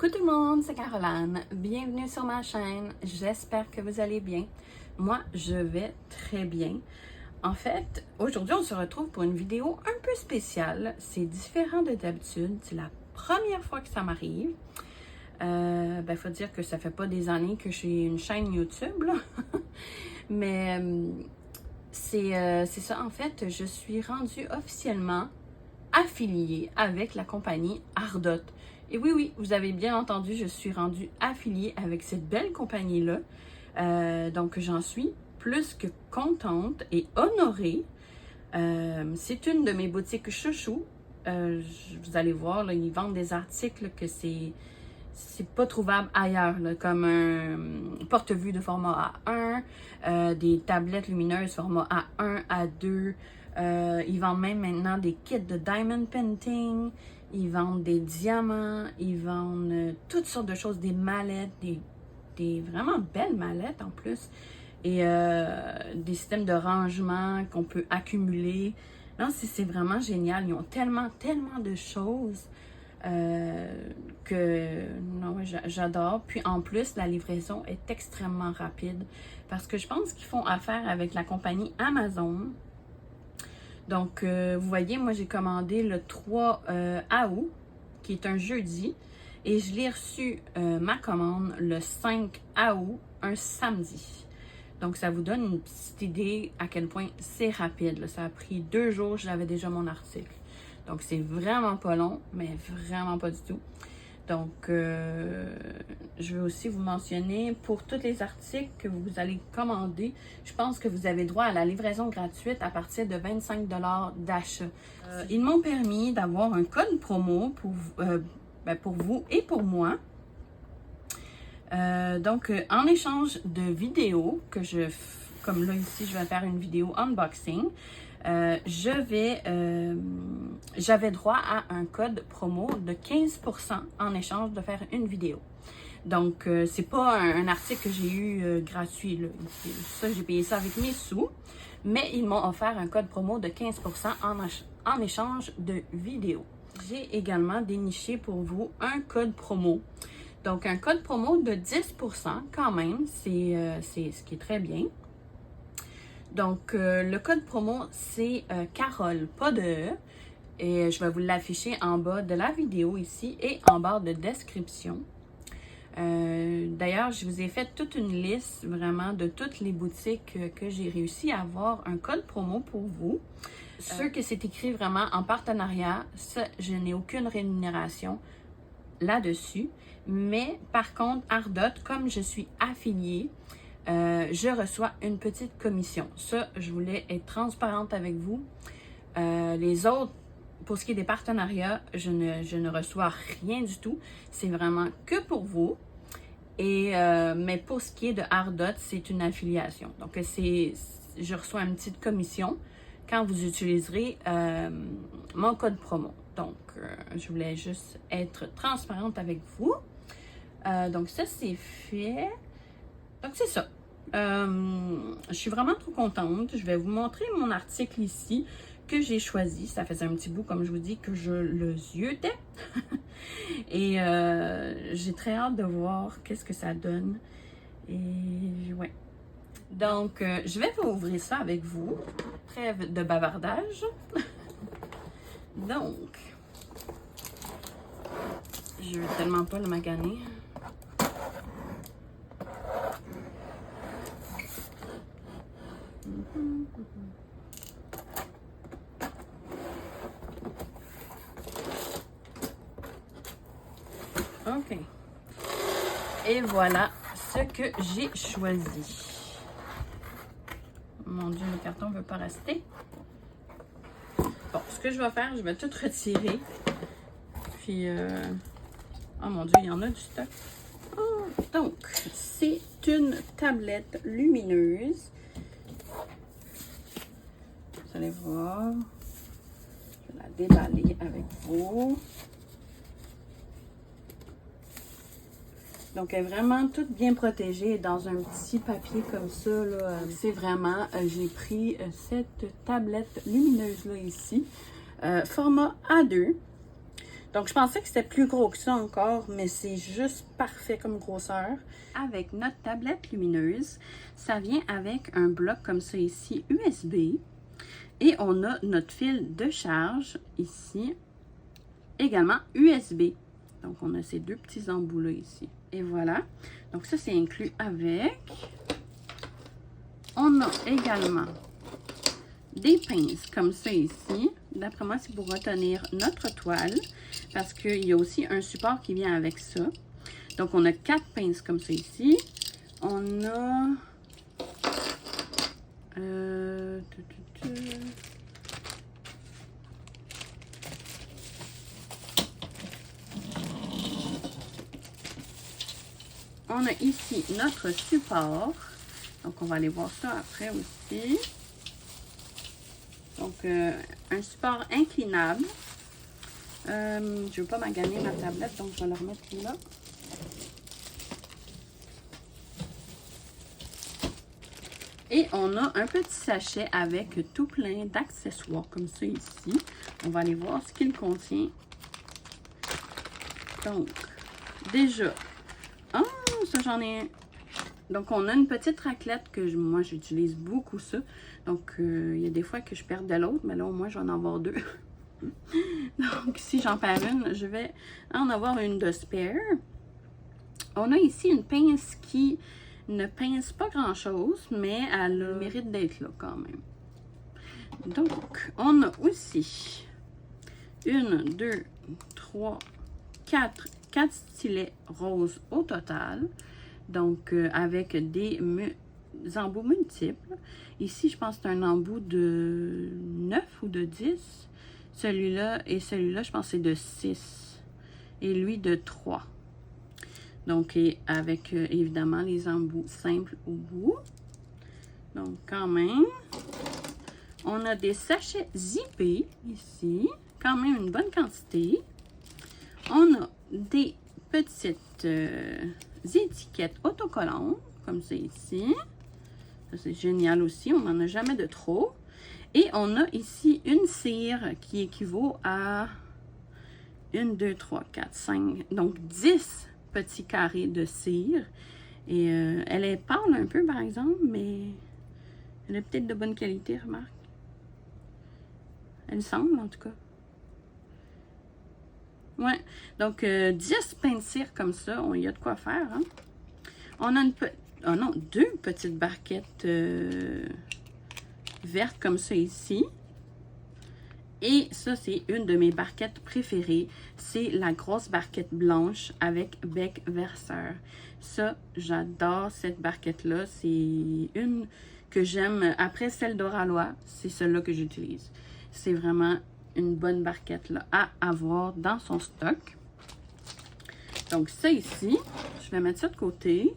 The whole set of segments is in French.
Coucou tout le monde, c'est Caroline. Bienvenue sur ma chaîne. J'espère que vous allez bien. Moi, je vais très bien. En fait, aujourd'hui, on se retrouve pour une vidéo un peu spéciale. C'est différent de d'habitude. C'est la première fois que ça m'arrive. Faut dire que ça fait pas des années que j'ai une chaîne YouTube, là. Mais c'est ça. En fait, je suis rendue officiellement affiliée avec la compagnie Ardot. Et oui, vous avez bien entendu, je suis rendue affiliée avec cette belle compagnie-là. Donc, j'en suis plus que contente et honorée. C'est une de mes boutiques chouchou. Vous allez voir, là, ils vendent des articles que c'est pas trouvable ailleurs, là, comme un porte-vue de format A1, des tablettes lumineuses format A1, A2. Ils vendent même maintenant des kits de diamond painting. Ils vendent des diamants. Ils vendent toutes sortes de choses, des mallettes, des vraiment belles mallettes en plus. Et des systèmes de rangement qu'on peut accumuler. Non, c'est vraiment génial. Ils ont tellement de choses. J'adore. Puis en plus, la livraison est extrêmement rapide parce que je pense qu'ils font affaire avec la compagnie Amazon. Donc, vous voyez, moi j'ai commandé le 3 août, qui est un jeudi, et je l'ai reçu ma commande le 5 août, un samedi. Donc, ça vous donne une petite idée à quel point c'est rapide, là. Ça a pris 2 jours, j'avais déjà mon article. Donc, c'est vraiment pas long, mais vraiment pas du tout. Donc, je vais aussi vous mentionner, pour tous les articles que vous allez commander, je pense que vous avez droit à la livraison gratuite à partir de 25 $ d'achat. Ils m'ont permis d'avoir un code promo pour vous et pour moi. Donc, en échange de vidéos, comme là ici, je vais faire une vidéo unboxing, j'avais droit à un code promo de 15% en échange de faire une vidéo. Donc, c'est pas un article que j'ai eu gratuit, là. Ça, j'ai payé ça avec mes sous, mais ils m'ont offert un code promo de 15% en échange de vidéos. J'ai également déniché pour vous un code promo. Donc, un code promo de 10% quand même, c'est ce qui est très bien. Donc, le code promo, c'est Carole, pas de E. Et je vais vous l'afficher en bas de la vidéo ici et en barre de description. D'ailleurs, je vous ai fait toute une liste vraiment de toutes les boutiques que j'ai réussi à avoir un code promo pour vous. Ceux que c'est écrit vraiment en partenariat, ça, je n'ai aucune rémunération là-dessus. Mais par contre, Ardot, comme je suis affiliée, je reçois une petite commission. Ça, je voulais être transparente avec vous. Les autres, pour ce qui est des partenariats, je ne reçois rien du tout. C'est vraiment que pour vous. Mais pour ce qui est de Ardot, c'est une affiliation. Donc, je reçois une petite commission quand vous utiliserez mon code promo. Donc, je voulais juste être transparente avec vous. Donc, ça, c'est fait. Donc, c'est ça. Je suis vraiment trop contente. Je vais vous montrer mon article ici que j'ai choisi. Ça faisait un petit bout, comme je vous dis, que je le ziotais. Et j'ai très hâte de voir qu'est-ce que ça donne. Et ouais. Donc, je vais vous ouvrir ça avec vous. Trêve de bavardage. Donc, je veux tellement pas le maganer. OK. Et voilà ce que j'ai choisi. Mon Dieu, le carton ne veut pas rester. Bon, ce que je vais faire, je vais tout retirer. Puis, oh mon Dieu, il y en a du stock. Oh, donc, c'est une tablette lumineuse. Vous allez voir. Je vais la déballer avec vous. Donc, elle est vraiment toute bien protégée dans un petit papier comme ça, là. C'est vraiment, j'ai pris cette tablette lumineuse-là ici, format A2. Donc, je pensais que c'était plus gros que ça encore, mais c'est juste parfait comme grosseur. Avec notre tablette lumineuse, ça vient avec un bloc comme ça ici, USB. Et on a notre fil de charge ici, également USB. Donc, on a ces deux petits embouts-là ici. Et voilà. Donc, ça, c'est inclus avec. On a également des pinces comme ça ici. D'après moi, c'est pour retenir notre toile parce qu'il y a aussi un support qui vient avec ça. Donc, on a 4 pinces comme ça ici. On a... On a ici notre support. Donc, on va aller voir ça après aussi. Donc, un support inclinable. Je ne veux pas maganer ma tablette, donc je vais la remettre là. Et on a un petit sachet avec tout plein d'accessoires comme ça ici. On va aller voir ce qu'il contient. Donc, déjà, ça j'en ai un. Donc, on a une petite raclette que moi j'utilise beaucoup ça. Donc, il y a des fois que je perds de l'autre, mais là au moins je vais en avoir deux. Donc, si j'en perds une, je vais en avoir une de spare. On a ici une pince qui ne pince pas grand chose, mais elle a le mérite d'être là quand même. Donc, on a aussi 1, 2, 3, 4 stylets roses au total. Donc, avec des embouts multiples. Ici, je pense que c'est un embout de 9 ou de 10. Celui-là et celui-là, je pense que c'est de 6. Et lui, de 3. Donc, et avec évidemment les embouts simples au bout. Donc, quand même, on a des sachets zippés ici. Quand même une bonne quantité. On a des petites étiquettes autocollantes, comme ça ici. Ça, c'est génial aussi. On n'en a jamais de trop. Et on a ici une cire qui équivaut à 1, 2, 3, 4, 5. Donc, 10 petits carrés de cire. Et elle est pâle un peu, par exemple, mais elle est peut-être de bonne qualité, remarque. Elle semble, en tout cas. Ouais, donc 10 pains de cire comme ça, il y a de quoi faire. Hein? On a deux petites barquettes vertes comme ça ici. Et ça, c'est une de mes barquettes préférées. C'est la grosse barquette blanche avec bec verseur. Ça, j'adore cette barquette-là. C'est une que j'aime. Après celle d'Oralois, c'est celle-là que j'utilise. C'est vraiment une bonne barquette là, à avoir dans son stock. Donc, ça ici, je vais mettre ça de côté.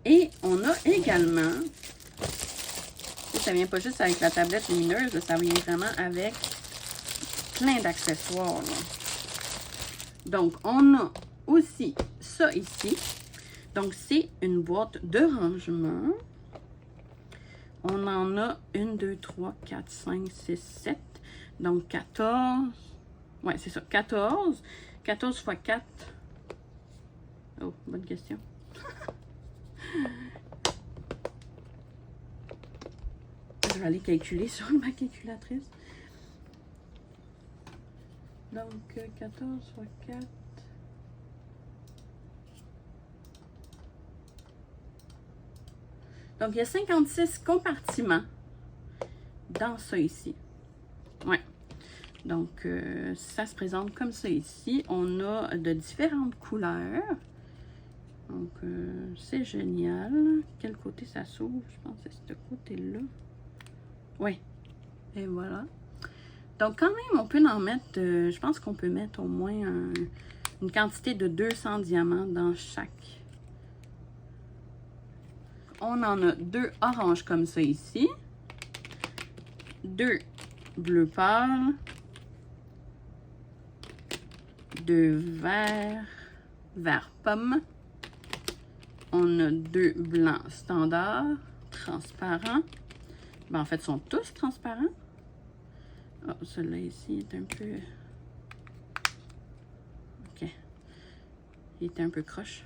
Et on a également, ça vient pas juste avec la tablette lumineuse, ça vient vraiment avec plein d'accessoires. Donc, on a aussi ça ici. Donc, c'est une boîte de rangement. On en a 1, 2, 3, 4, 5, 6, 7. Donc, 14. Ouais, c'est ça. 14. 14 fois 4. Oh, bonne question. Je vais aller calculer sur ma calculatrice. Donc, 14 fois 4. Donc, il y a 56 compartiments dans ça ici. Ouais. Donc, ça se présente comme ça ici. On a de différentes couleurs. Donc, c'est génial. Quel côté ça s'ouvre? Je pense que c'est ce côté-là. Oui. Et voilà. Donc, quand même, on peut en mettre, je pense qu'on peut mettre au moins une quantité de 200 diamants dans chaque. On en a 2 oranges comme ça ici. 2 bleus pâles. 2 verts, vert pomme. On a 2 blancs standards, transparents. Ben, en fait, ils sont tous transparents. Oh, celui-là ici est un peu... Il était un peu croche.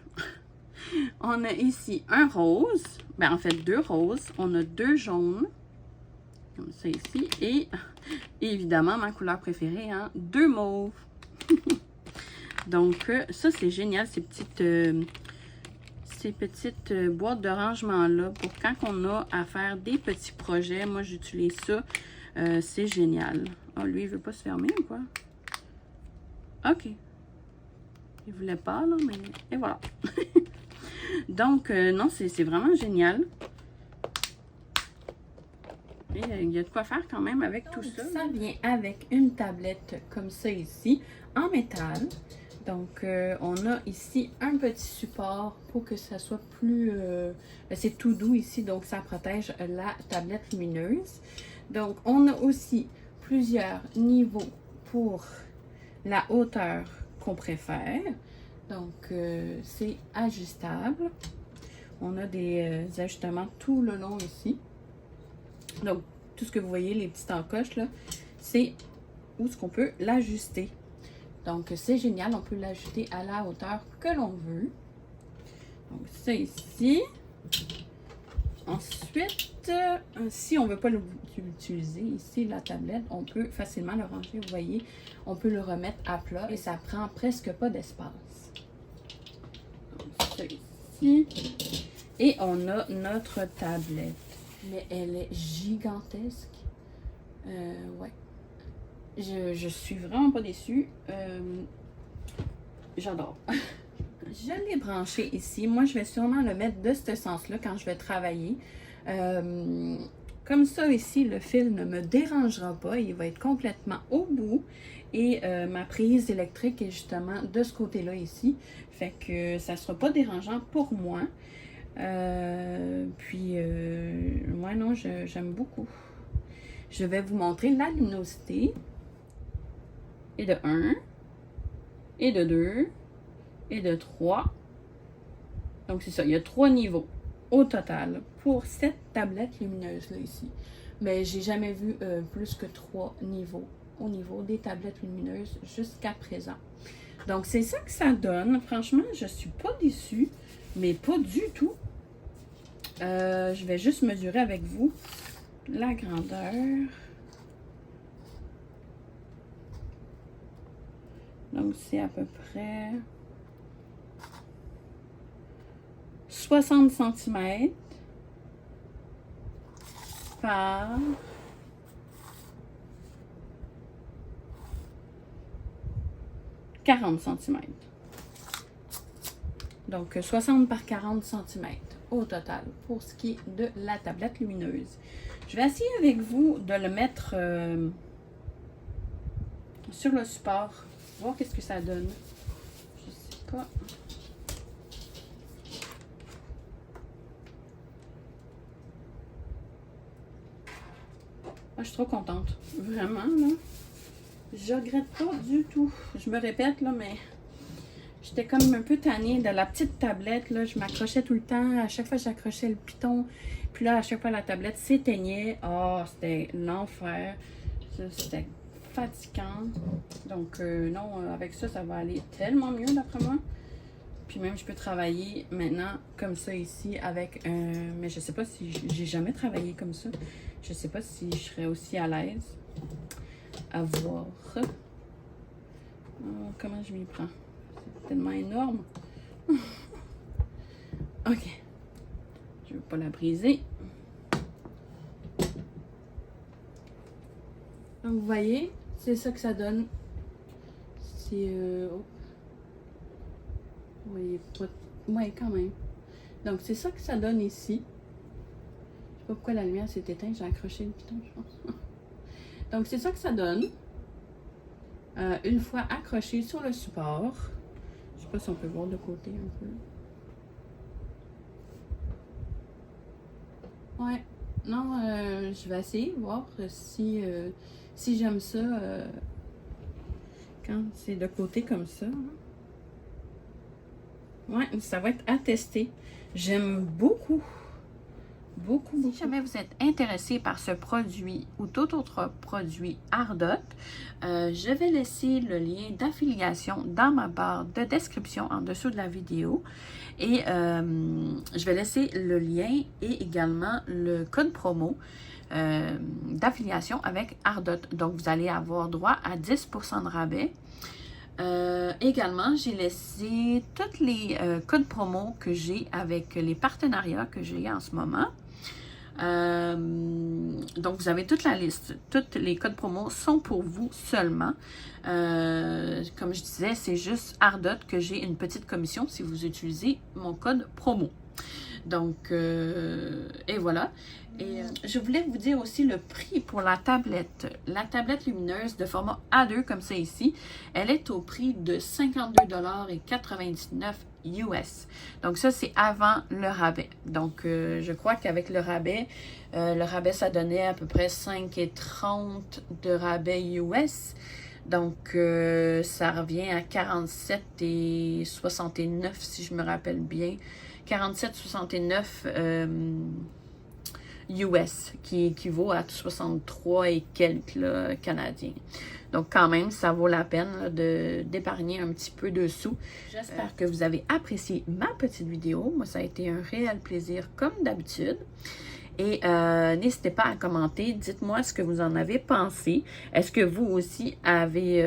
On a ici un rose. Ben, en fait, 2 roses. On a 2 jaunes. Comme ça ici. Et évidemment, ma couleur préférée, hein, 2 mauves. Donc, ça, c'est génial, ces petites boîtes de rangement-là. Pour quand on a à faire des petits projets, moi, j'utilise ça. C'est génial. Oh, lui, il veut pas se fermer ou quoi? OK. Il voulait pas, là, mais... Et voilà. Donc, non, c'est vraiment génial. Et il y a de quoi faire quand même avec tout ça. Ça vient avec une tablette comme ça ici, en métal. Donc, on a ici un petit support pour que ça soit plus... c'est tout doux ici, donc ça protège la tablette lumineuse. Donc, on a aussi plusieurs niveaux pour la hauteur qu'on préfère. Donc, c'est ajustable. On a des ajustements tout le long ici. Donc, tout ce que vous voyez, les petites encoches, là, c'est où est-ce qu'on peut l'ajuster. Donc, c'est génial. On peut l'ajuster à la hauteur que l'on veut. Donc, ça ici. Ensuite, si on ne veut pas l'utiliser ici, la tablette, on peut facilement le ranger. Vous voyez, on peut le remettre à plat et ça prend presque pas d'espace. Donc, ça ici. Et on a notre tablette. Mais elle est gigantesque. Ouais. Je suis vraiment pas déçue. J'adore. Je l'ai branché ici. Moi, je vais sûrement le mettre de ce sens-là quand je vais travailler. Comme ça, ici, le fil ne me dérangera pas. Il va être complètement au bout. Et ma prise électrique est justement de ce côté-là ici. Fait que ça ne sera pas dérangeant pour moi. Moi, non, j'aime beaucoup. Je vais vous montrer la luminosité. Et de 1, et de 2, et de 3. Donc, c'est ça. Il y a 3 niveaux au total pour cette tablette lumineuse-là ici. Mais j'ai jamais vu plus que 3 niveaux au niveau des tablettes lumineuses jusqu'à présent. Donc, c'est ça que ça donne. Franchement, je suis pas déçue, mais pas du tout. Je vais juste mesurer avec vous la grandeur. Donc, c'est à peu près 60 cm par 40 cm. Donc, 60 par 40 cm au total pour ce qui est de la tablette lumineuse. Je vais essayer avec vous de le mettre sur le support, voir qu'est-ce que ça donne. Je sais pas. Ah, je suis trop contente. Vraiment, là. Je regrette pas du tout. Je me répète, là, mais j'étais comme un peu tannée de la petite tablette, là. Je m'accrochais tout le temps. À chaque fois, j'accrochais le piton. Puis là, à chaque fois, la tablette s'éteignait. Ah, c'était l'enfer. C'était fatigant. Donc, non, avec ça, ça va aller tellement mieux, d'après moi. Puis même, je peux travailler maintenant comme ça ici avec un... Mais je sais pas si... J'ai jamais travaillé comme ça. Je sais pas si je serais aussi à l'aise à voir. Comment je m'y prends? C'est tellement énorme. OK. Je veux pas la briser. Donc, vous voyez, c'est ça que ça donne. C'est... Vous voyez pas... Ouais, quand même. Donc, c'est ça que ça donne ici. Je sais pas pourquoi la lumière s'est éteinte. J'ai accroché le piton, je pense. Donc, c'est ça que ça donne. Une fois accroché sur le support. Je sais pas si on peut voir de côté un peu. Ouais. Non, je vais essayer de voir si j'aime ça quand c'est de côté comme ça. Ouais, ça va être à tester. J'aime beaucoup. beaucoup. Si jamais vous êtes intéressé par ce produit ou tout autre produit Ardot, je vais laisser le lien d'affiliation dans ma barre de description en dessous de la vidéo. Et je vais laisser le lien et également le code promo d'affiliation avec Ardot. Donc, vous allez avoir droit à 10% de rabais. Également, j'ai laissé tous les codes promo que j'ai avec les partenariats que j'ai en ce moment. Donc, vous avez toute la liste. Tous les codes promo sont pour vous seulement. Comme je disais, c'est juste Ardot que j'ai une petite commission si vous utilisez mon code promo. Donc, et voilà. Et je voulais vous dire aussi le prix pour la tablette. La tablette lumineuse de format A2 comme ça ici, elle est au prix de 52,99 US. Donc ça, c'est avant le rabais. Donc, je crois qu'avec le rabais, ça donnait à peu près 5,30 de rabais US. Donc, ça revient à 47,69 si je me rappelle bien. 47,69 US, qui équivaut à 63 et quelques là, canadiens. Donc, quand même, ça vaut la peine d'épargner un petit peu de sous. J'espère que vous avez apprécié ma petite vidéo. Moi, ça a été un réel plaisir, comme d'habitude. Et n'hésitez pas à commenter. Dites-moi ce que vous en avez pensé. Est-ce que vous aussi avez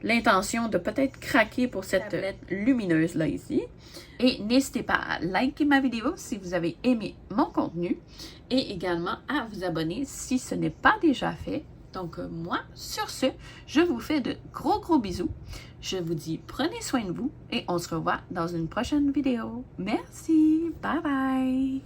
l'intention de peut-être craquer pour cette tablette lumineuse là ici? Et n'hésitez pas à liker ma vidéo si vous avez aimé mon contenu et également à vous abonner si ce n'est pas déjà fait. Donc moi, sur ce, je vous fais de gros bisous. Je vous dis prenez soin de vous et on se revoit dans une prochaine vidéo. Merci, bye bye!